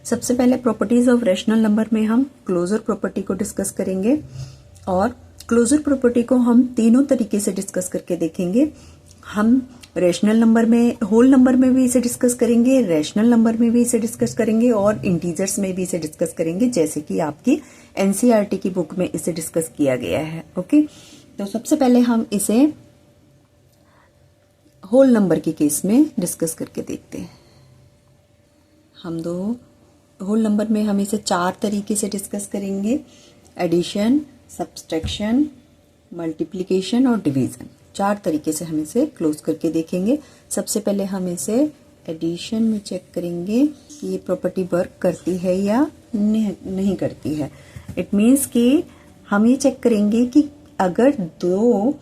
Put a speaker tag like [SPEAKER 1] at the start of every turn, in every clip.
[SPEAKER 1] सबसे पहले properties of rational number में हम क्लोजर प्रॉपर्टी को डिस्कस करेंगे और क्लोजर प्रॉपर्टी को हम तीनों तरीके से डिस्कस करके देखेंगे। हम रैशनल नंबर में, होल नंबर में भी इसे डिस्कस करेंगे, रैशनल नंबर में भी इसे डिस्कस करेंगे और इंटीजर्स में भी इसे डिस्कस करेंगे, जैसे कि आपकी एनसीईआरटी की बुक में इसे डिस्कस किया गया है। ओके, तो सबसे पहले हम इसे होल नंबर के केस में डिस्कस करके देखते हैं। हम दो होल नंबर में हम इसे 4 तरीके से डिस्कस करेंगे, एडिशन, सब्सट्रैक्शन, मल्टीप्लिकेशन और डिवीजन। 4 तरीके से हम इसे क्लोज करके देखेंगे। सबसे पहले हम इसे एडिशन में चेक करेंगे कि ये प्रॉपर्टी वर्क करती है या नहीं करती है। इट मीन्स कि हम ये चेक करेंगे कि अगर 2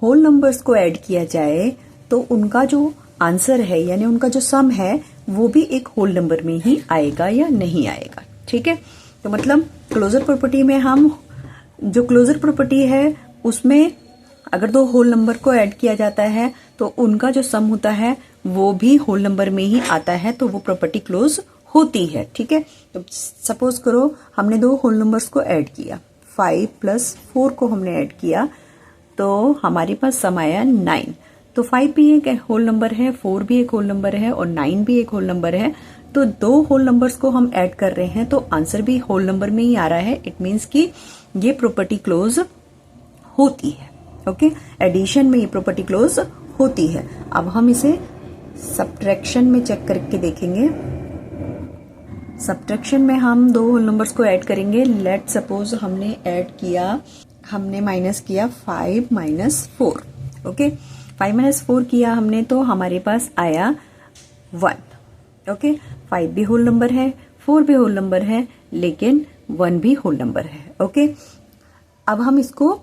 [SPEAKER 1] होल नंबर्स को ऐड किया जाए तो उनका जो आंसर है यानी उनका जो सम है वो भी एक होल नंबर में ही आएगा या नहीं आएगा। ठीक है, तो मतलब क्लोजर प्रॉपर्टी में हम जो क्लोजर प्रॉपर्टी है उसमें अगर 2 होल नंबर को ऐड किया जाता है तो उनका जो सम होता है वो भी होल नंबर में ही आता है, तो वो प्रॉपर्टी क्लोज होती है। ठीक है, तो सपोज करो हमने 2 होल नंबर्स को ऐड किया, 5 + 4 को हमने ऐड किया तो हमारे पास सम आया 9। तो 5 भी एक होल नंबर है, 4 भी एक होल नंबर है और 9 भी एक होल नंबर है। तो 2 होल नंबर्स को हम ऐड कर रहे हैं तो आंसर भी होल नंबर में ही आ रहा है। इट मीन्स कि ये प्रॉपर्टी क्लोज होती है। ओके, एडिशन में ये प्रॉपर्टी क्लोज होती है। अब हम इसे सब्ट्रैक्शन में चेक करके देखेंगे। सब्ट्रैक्शन में हम 2 होल नंबर्स को ऐड करेंगे। लेट सपोज हमने माइनस किया 5 - 4। ओके, 5 - 4 किया हमने तो हमारे पास आया 1। ओके, 5 भी होल नंबर है, 4 भी होल नंबर है, लेकिन 1 भी होल नंबर है। ओके, अब हम इसको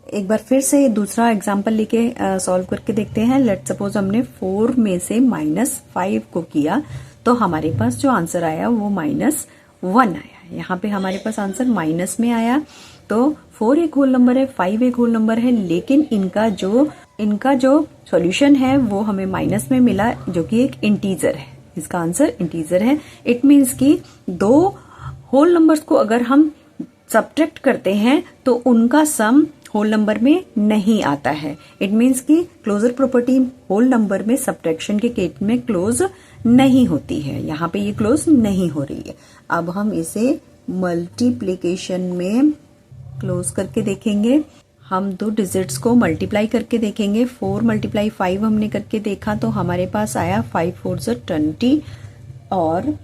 [SPEAKER 1] एक बार फिर से दूसरा एग्जांपल लेके सॉल्व करके देखते हैं। लेट सपोज हमने 4 में से -5 को किया तो हमारे पास जो आंसर आया वो -1 आया। यहाँ पे हमारे पास आंसर माइनस में आया। तो 4 एक होल नंबर है, 5 एक होल नंबर है, लेकिन इनका जो सॉल्यूशन है वो हमें माइनस में मिला, जो कि एक इंटीजर है। इसका आंसर इंटीजर है। इट मीन्स कि 2 होल नंबर्स को अगर हम सब्ट्रैक्ट करते हैं तो उनका सम होल नंबर में नहीं आता है। इट मीन्स कि क्लोजर प्रॉपर्टी होल नंबर में सब्ट्रैक्शन के केस में क्लोज नहीं होती है। यहाँ पे ये क्लोज नहीं हो रही है। अब हम इसे मल्टीप्लिकेशन में क्लोज करके देखेंगे। हम 2 डिजिट्स को मल्टीप्लाई करके देखेंगे। 4 × 5 हमने करके देखा तो हमारे पास आया 5 × 4 = 20 और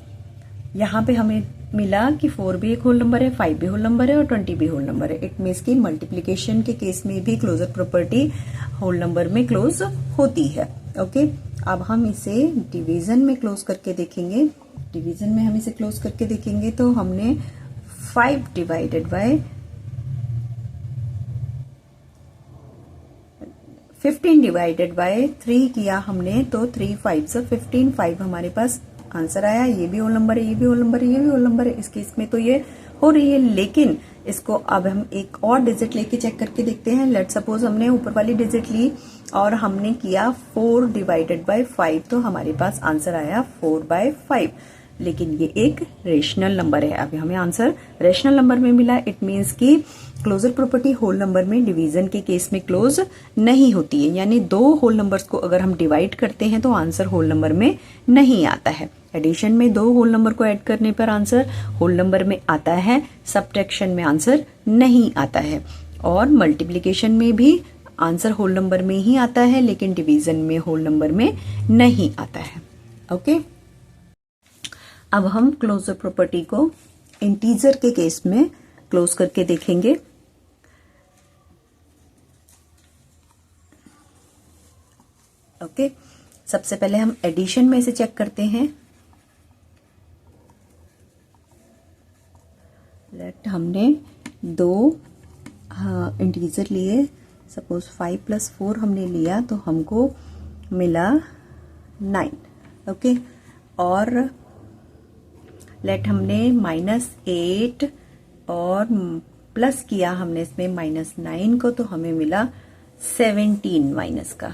[SPEAKER 1] यहाँ पे हमें मिला कि 4 भी एक होल नंबर है, 5 भी होल नंबर है और 20 भी होल नंबर है। इट मीन्स कि मल्टीप्लिकेशन के केस में भी क्लोजर प्रॉपर्टी होल नंबर में क्लोज होती है। ओके, अब हम इसे डिवीजन में क्लोज करके देखेंगे। डिवीजन में हम इसे क्लोज करके देखेंगे तो हमने 5 / 15 / 3 किया हमने तो 3 × 5 = 15। 5 हमारे पास आंसर आया। ये भी होल नंबर है, ये भी होल नंबर है, ये भी होल नंबर है। इस केस में तो ये हो रही है, लेकिन इसको अब हम एक और डिजिट लेके चेक करके देखते हैं। लेट सपोज हमने ऊपर वाली डिजिट ली और हमने किया 4 / 5 तो हमारे पास आंसर आया 4/5, लेकिन ये एक रेशनल नंबर है। अब हमें आंसर रेशनल नंबर में मिला। इट मीन्स कि क्लोजर प्रॉपर्टी होल नंबर में डिवीजन के केस में क्लोज नहीं होती है। यानी 2 होल नंबर्स को अगर हम डिवाइड करते हैं तो आंसर होल नंबर में नहीं आता है। एडिशन में 2 होल नंबर को ऐड करने पर आंसर होल नंबर में आता है, सब्ट्रैक्शन में आंसर नहीं आता है और मल्टीप्लिकेशन में भी आंसर होल नंबर में ही आता है, लेकिन डिवीजन में होल नंबर में नहीं आता है। ओके, अब हम क्लोजर प्रॉपर्टी को इंटीजर के केस में क्लोज करके देखेंगे। ओके, सबसे पहले हम एडिशन में इसे चेक करते हैं। लेट हमने 2 इंटीजर लिए। सपोज 5 + 4 हमने लिया तो हमको मिला 9। ओके, और लेट हमने -8 और प्लस किया हमने इसमें -9 को तो हमें मिला 17 माइनस का।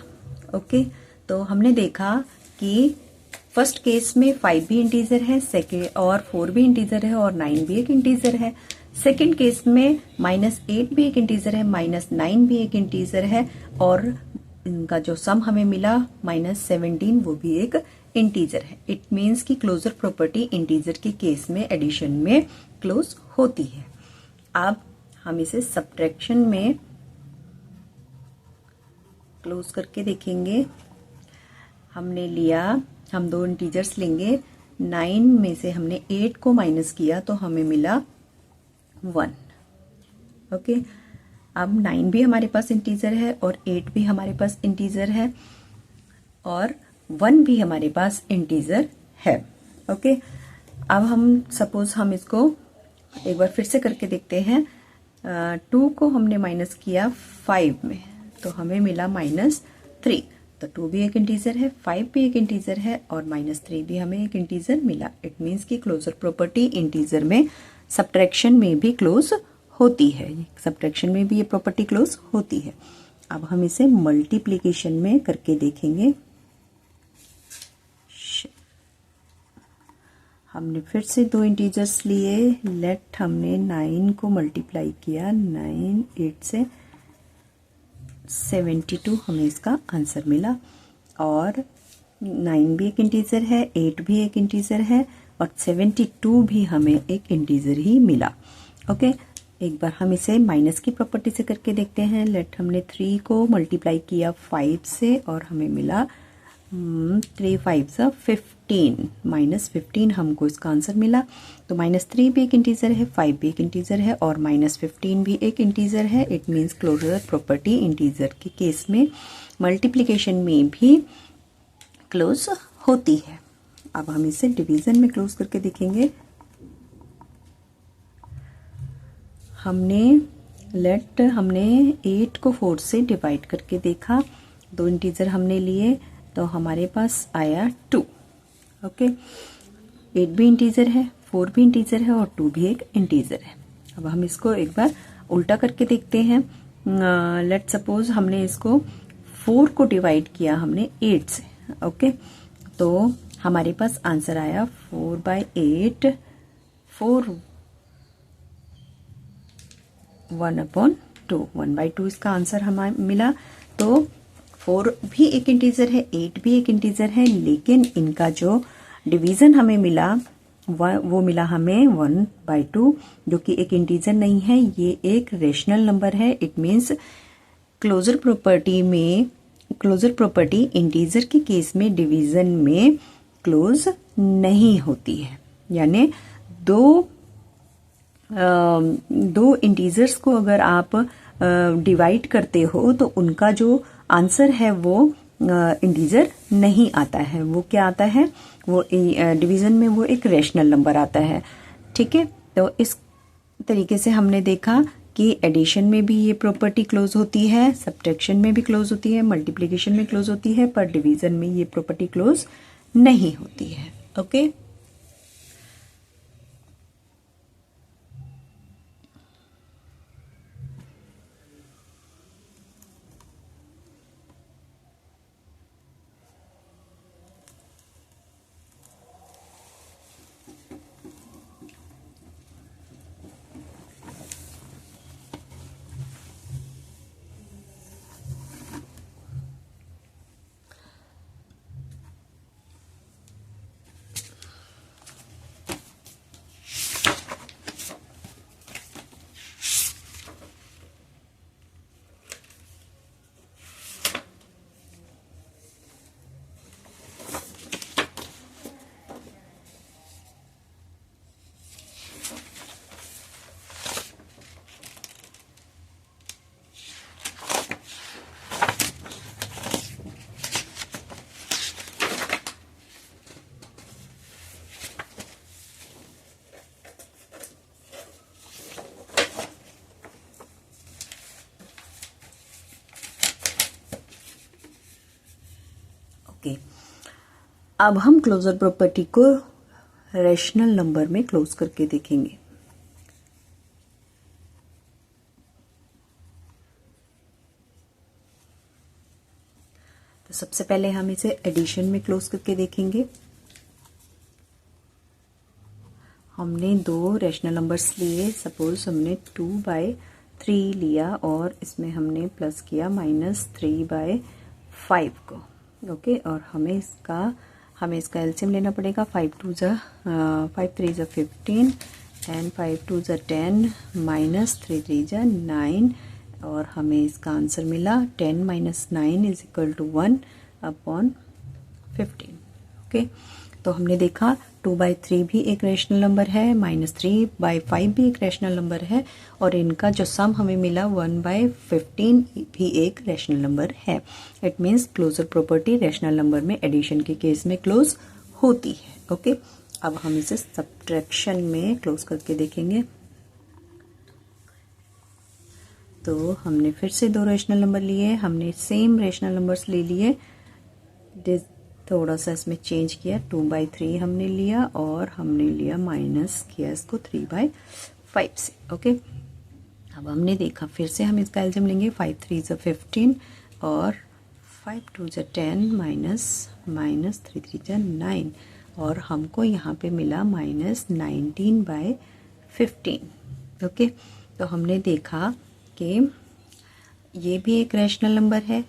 [SPEAKER 1] ओके, तो हमने देखा कि फर्स्ट केस में 5 भी इंटीजर है, सेकेंड और 4 भी इंटीजर है और 9 भी एक इंटीजर है। सेकेंड केस में -8 भी एक इंटीजर है, -9 भी एक इंटीजर है और इनका जो सम हमें मिला -17 वो भी एक इंटीजर है। इट मीन्स कि क्लोजर प्रॉपर्टी इंटीजर के केस में एडिशन में क्लोज होती है। अब हम इसे सब्ट्रैक्शन में क्लोज करके देखेंगे। हमने लिया, हम दो इंटीजर्स लेंगे, 9 में से हमने 8 को माइनस किया तो हमें मिला 1। ओके, अब 9 भी हमारे पास इंटीजर है और 8 भी हमारे पास इंटीजर है और 1 भी हमारे पास इंटीजर है। ओके, अब हम सपोज हम इसको एक बार फिर से करके देखते हैं। 2 को हमने माइनस किया 5 में तो हमें मिला -3। तो 2 भी एक इंटीजर है, 5 भी एक इंटीजर है और -3 भी हमें एक इंटीजर मिला। इट मीन्स कि क्लोजर प्रॉपर्टी इंटीजर में सब्ट्रैक्शन में भी क्लोज होती है, सब्ट्रैक्शन में भी ये प्रॉपर्टी क्लोज होती है। अब हम इसे मल्टीप्लिकेशन में करके देखेंगे। हमने फिर से दो इंटीजर्स लिए, लेट हमने 9 को मल्टीप्लाई किया, 9 8 से 72 हमें इसका आंसर मिला और 9 भी एक इंटीजर है, 8 भी एक इंटीजर है और 72 भी हमें एक इंटीजर ही मिला। ओके, एक बार हम इसे माइनस की प्रॉपर्टी से करके देखते हैं। लेट हमने 3 को मल्टीप्लाई किया 5 से और हमें मिला 3 5 15, -15 हमको इसका आंसर मिला। तो -3 भी एक इंटीजर है, 5 भी एक इंटीजर है और -15 भी एक इंटीजर है। It means closure property integer के केस में मल्टीप्लिकेशन में भी क्लोज होती है। अब हम इसे डिवीजन में क्लोज करके देखेंगे। हमने 8 को 4 से डिवाइड करके देखा, दो इंटीजर हमने लिए तो हमारे पास आया 2। ओके, 8 भी इंटीजर है, 4 भी इंटीजर है और 2 भी एक इंटीजर है। अब हम इसको एक बार उल्टा करके देखते हैं। लेट सपोज हमने इसको 4 को डिवाइड किया हमने 8 से। ओके, तो हमारे पास आंसर आया 4/8, 4 1/2, 1/2 इसका आंसर हमें मिला। तो 4 भी एक इंटीजर है, 8 भी एक इंटीजर है, लेकिन इनका जो डिवीजन हमें मिला वो मिला हमें 1/2, जो कि एक इंटीजर नहीं है, ये एक रेशनल नंबर है। It means closure property integer के केस में डिवीजन में क्लोज नहीं होती है। यानी दो इंटीजर्स को अगर आप डिवाइड करते हो तो उनका जो आंसर है वो इंटीजर नहीं आता है। वो क्या आता है, वो डिवीजन में वो एक रेशनल नंबर आता है। ठीक है, तो इस तरीके से हमने देखा कि एडिशन में भी ये प्रॉपर्टी क्लोज होती है, सब्ट्रैक्शन में भी क्लोज होती है, मल्टीप्लिकेशन में क्लोज होती है, पर डिवीजन में ये प्रॉपर्टी क्लोज नहीं होती है। ओके, ओके, अब हम क्लोजर प्रॉपर्टी को रेशनल नंबर में क्लोज करके देखेंगे। तो सबसे पहले हम इसे एडिशन में क्लोज करके देखेंगे। हमने दो रैशनल नंबर्स लिए। सपोज हमने 2/3 लिया और इसमें हमने प्लस किया -3/5 को। ओके, और हमें इसका एलसीएम लेना पड़ेगा। 5 3 = 15 एंड 5 2 = 10 -3 3 = 9 और हमें इसका आंसर मिला 10 - 9 = 1/15। ओके, तो हमने देखा 2/3 भी एक रैशनल नंबर है, -3/5 भी एक रैशनल नंबर है और इनका जो सम हमें मिला 1/15 भी एक रैशनल नंबर है। It means closure property rational number में एडिशन के केस में क्लोज होती है। ओके, अब हम इसे सब्ट्रैक्शन में क्लोज करके देखेंगे। तो हमने फिर से दो रैशनल नंबर लिए, हमने सेम रैशनल नंबर्स ले लिए, थोड़ा सा इसमें चेंज किया। 2/3 हमने लिया और हमने लिया माइनस किया इसको 3/5 से। ओके, अब हमने देखा फिर से हम इसका एलसीएम लेंगे। 5 3 = 15 और 5 2 = 10 -3 3 = 9 और हमको यहाँ पे मिला -19/15। ओके, तो हमने देखा कि ये भी एक रैशनल नंबर है,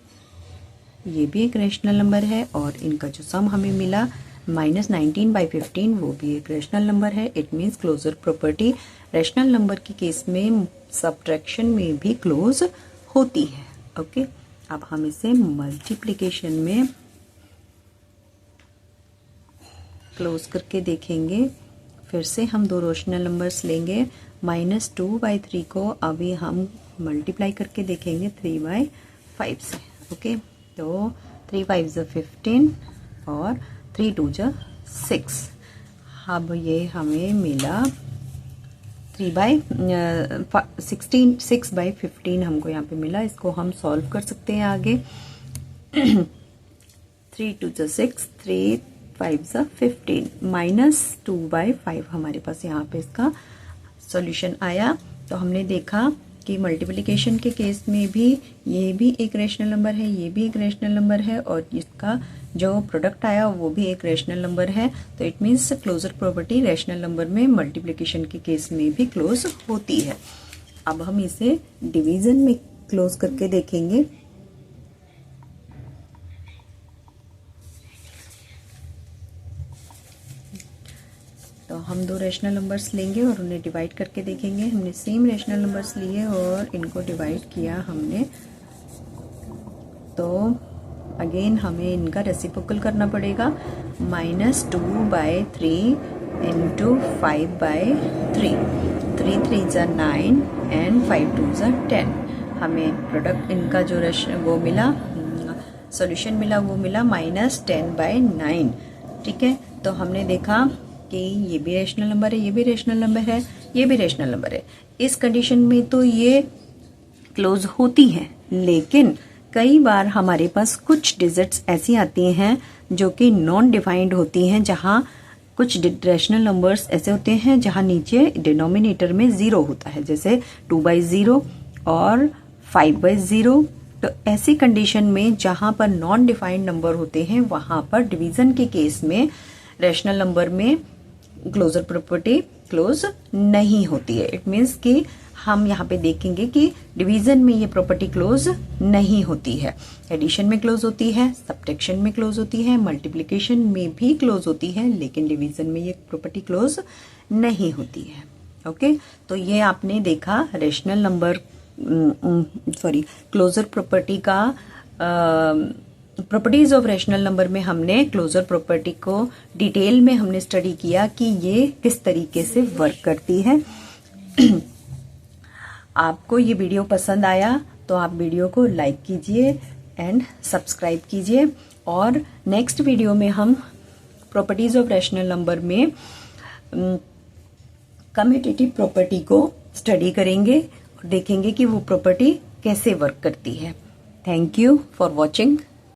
[SPEAKER 1] ये भी एक रैशनल नंबर है और इनका जो सम हमें मिला -19/15 वो भी एक रैशनल नंबर है। It means closure property rational number के केस में सब्ट्रैक्शन में भी क्लोज होती है। ओके, अब हम इसे मल्टीप्लिकेशन में क्लोज करके देखेंगे। फिर से हम दो रैशनल नंबर्स लेंगे। -2/3 को अभी हम मल्टीप्लाई करके देखेंगे 3/5 से। ओके, तो 3 5 = 15 और 3 2 = 6। अब ये हमें मिला 6/15 हमको यहाँ पे मिला। इसको हम सॉल्व कर सकते हैं आगे। 3 2 = 6, 3 5 = 15 -2/5 हमारे पास यहाँ पे इसका सॉल्यूशन आया। तो हमने देखा कि मल्टीप्लिकेशन के केस में भी ये भी एक रैशनल नंबर है, ये भी एक रैशनल नंबर है और इसका जो प्रोडक्ट आया वो भी एक रैशनल नंबर है। तो it means closure property rational number में मल्टीप्लिकेशन के केस में भी क्लोज होती है। अब हम इसे डिवीजन में क्लोज करके देखेंगे। तो हम दो रैशनल नंबर्स लेंगे और उन्हें डिवाइड करके देखेंगे। हमने सेम रैशनल नंबर्स लिए और इनको डिवाइड किया हमने, तो अगेन हमें इनका रेसिप्रोकल करना पड़ेगा। -2/3 × 5/3, 3 3 = 9 एंड 5 2 = 10। हमें प्रोडक्ट इनका जो वो मिला, सॉल्यूशन मिला, वो मिला -10/9। ठीक है, तो हमने देखा कि ये भी रैशनल नंबर है, ये भी रैशनल नंबर है, ये भी रैशनल नंबर है। इस कंडीशन में तो ये क्लोज होती है, लेकिन कई बार हमारे पास कुछ डिजिट्स ऐसी आती हैं जो कि नॉन डिफाइंड होती हैं, जहां कुछ रैशनल नंबर्स ऐसे होते हैं जहां नीचे डिनोमिनेटर में 0 होता है, जैसे 2/0 और 5/0। तो ऐसी कंडीशन में जहां पर नॉन डिफाइंड नंबर होते हैं वहां पर डिवीजन के केस में रैशनल नंबर में क्लोजर प्रॉपर्टी क्लोज नहीं होती है। इट मीन्स कि हम यहाँ पे देखेंगे कि डिवीजन में ये प्रॉपर्टी क्लोज नहीं होती है। एडिशन में क्लोज होती है, सब्ट्रैक्शन में क्लोज होती है, मल्टीप्लिकेशन में भी क्लोज होती है, लेकिन डिवीजन में ये प्रॉपर्टी क्लोज नहीं होती है। ओके, तो ये आपने देखा रैशनल नंबर क्लोजर प्रॉपर्टी का प्रॉपर्टीज ऑफ रैशनल नंबर में हमने क्लोजर प्रॉपर्टी को डिटेल में हमने स्टडी किया कि ये किस तरीके से वर्क करती है। आपको ये वीडियो पसंद आया तो आप वीडियो को लाइक कीजिए एंड सब्सक्राइब कीजिए, और नेक्स्ट वीडियो में हम प्रॉपर्टीज ऑफ रैशनल नंबर में कम्यूटेटिव प्रॉपर्टी को स्टडी करेंगे और देखेंगे कि वो प्रॉपर्टी कैसे वर्क करती है। Thank you for watching.